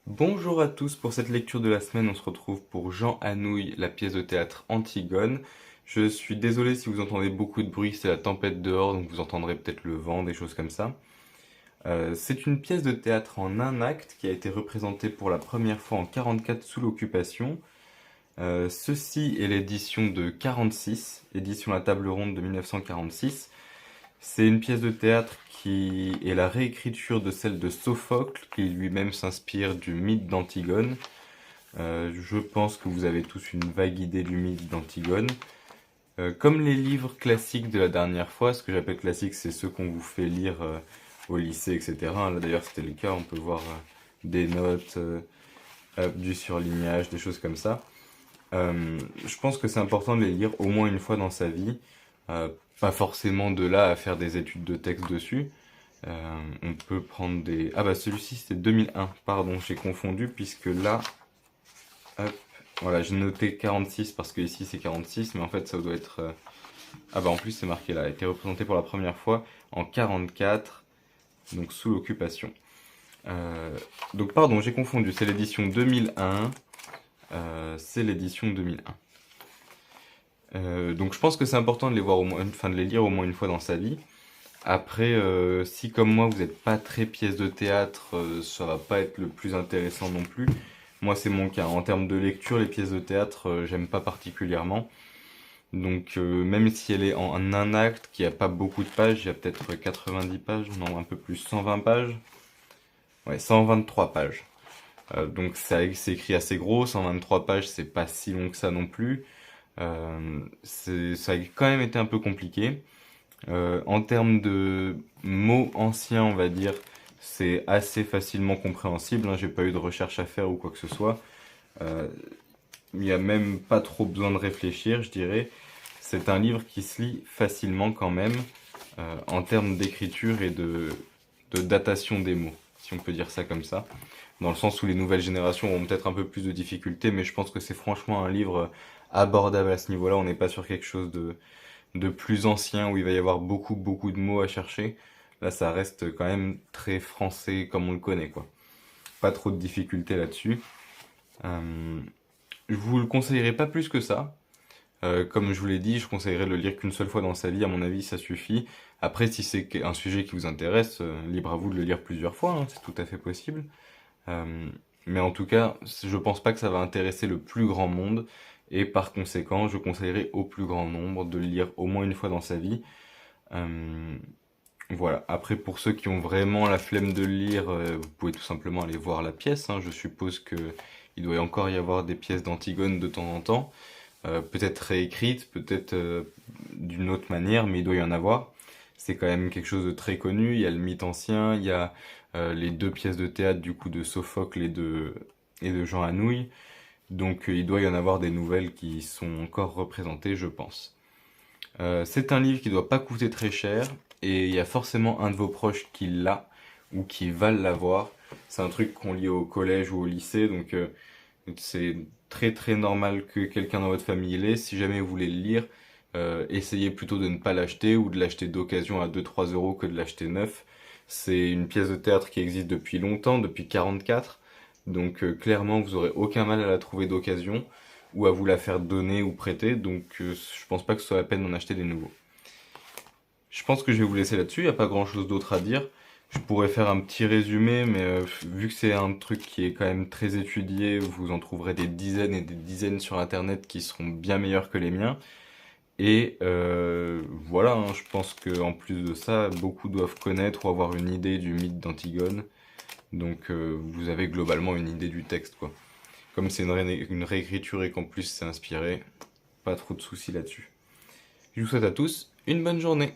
Bonjour à tous, pour cette lecture de la semaine, on se retrouve pour Jean Anouilh, la pièce de théâtre Antigone. Je suis désolé si vous entendez beaucoup de bruit, c'est la tempête dehors, donc vous entendrez peut-être le vent, des choses comme ça. C'est une pièce de théâtre en un acte qui a été représentée pour la première fois en 44 sous l'occupation. Ceci est l'édition de 46, édition La Table Ronde de 1946. C'est une pièce de théâtre qui est la réécriture de celle de Sophocle, qui lui-même s'inspire du mythe d'Antigone. Je pense que vous avez tous une vague idée du mythe d'Antigone. Comme les livres classiques de la dernière fois, ce que j'appelle classiques, c'est ceux qu'on vous fait lire au lycée, etc. Là d'ailleurs c'était le cas, on peut voir des notes, du surlignage, des choses comme ça. Je pense que c'est important de les lire au moins une fois dans sa vie. Euh, Pas forcément de là à faire des études de texte dessus. On peut prendre des... Ah bah celui-ci c'était 2001, pardon, j'ai confondu puisque là, hop, voilà, j'ai noté 46 parce que ici c'est 46, mais en fait ça doit être... Ah bah en plus c'est marqué là, a été représenté pour la première fois en 44, donc sous l'occupation. Donc pardon, j'ai confondu, c'est l'édition 2001, c'est l'édition 2001. Donc je pense que c'est important de les voir au moins, enfin de les lire au moins une fois dans sa vie. Après, si comme moi vous n'êtes pas très pièce de théâtre, ça va pas être le plus intéressant non plus. Moi c'est mon cas. En termes de lecture, les pièces de théâtre, j'aime pas particulièrement. Donc même si elle est en un acte, qui a pas beaucoup de pages, il y a peut-être 90 pages, non un peu plus, 120 pages. Ouais, 123 pages. Donc c'est écrit assez gros, 123 pages, c'est pas si long que ça non plus. Ça a quand même été un peu compliqué. En termes de mots anciens, on va dire, c'est assez facilement compréhensible, hein, j'ai pas eu de recherche à faire ou quoi que ce soit. Euh, il n'y a même pas trop besoin de réfléchir, je dirais. C'est un livre qui se lit facilement quand même, en termes d'écriture et de datation des mots, si on peut dire ça comme ça. Dans le sens où les nouvelles générations auront peut-être un peu plus de difficultés, mais je pense que c'est franchement un livre abordable à ce niveau-là. On n'est pas sur quelque chose de plus ancien où il va y avoir beaucoup de mots à chercher. Là, ça reste quand même très français comme on le connaît, quoi. Pas trop de difficultés là-dessus. Euh, je vous le conseillerais pas plus que ça. Comme je vous l'ai dit, je conseillerais de le lire qu'une seule fois dans sa vie. À mon avis, ça suffit. Après, si c'est un sujet qui vous intéresse, libre à vous de le lire plusieurs fois, hein, c'est tout à fait possible. Euh, mais en tout cas, je pense pas que ça va intéresser le plus grand monde. Et par conséquent, je conseillerais au plus grand nombre de le lire au moins une fois dans sa vie. Euh, voilà. Après, pour ceux qui ont vraiment la flemme de le lire, vous pouvez tout simplement aller voir la pièce, hein. Je suppose que il doit encore y avoir des pièces d'Antigone de temps en temps. Peut-être réécrites, peut-être d'une autre manière, mais il doit y en avoir. C'est quand même quelque chose de très connu. Il y a le mythe ancien, il y a les deux pièces de théâtre du coup de Sophocle et de Jean Anouilh. Donc il doit y en avoir des nouvelles qui sont encore représentées, je pense. C'est un livre qui doit pas coûter très cher et il y a forcément un de vos proches qui l'a ou qui va l'avoir. C'est un truc qu'on lit au collège ou au lycée, donc c'est très normal que quelqu'un dans votre famille l'ait. Si jamais vous voulez le lire, essayez plutôt de ne pas l'acheter ou de l'acheter d'occasion à 2-3 € que de l'acheter neuf. C'est une pièce de théâtre qui existe depuis longtemps, depuis 44. Donc clairement, vous aurez aucun mal à la trouver d'occasion ou à vous la faire donner ou prêter. Donc je pense pas que ce soit la peine d'en acheter des nouveaux. Je pense que je vais vous laisser là-dessus, il n'y a pas grand-chose d'autre à dire. Je pourrais faire un petit résumé, mais vu que c'est un truc qui est quand même très étudié, vous en trouverez des dizaines et des dizaines sur Internet qui seront bien meilleurs que les miens. Et voilà, hein, je pense que en plus de ça, beaucoup doivent connaître ou avoir une idée du mythe d'Antigone. Donc vous avez globalement une idée du texte, quoi. Comme c'est une réécriture et qu'en plus c'est inspiré, pas trop de soucis là-dessus. Je vous souhaite à tous une bonne journée.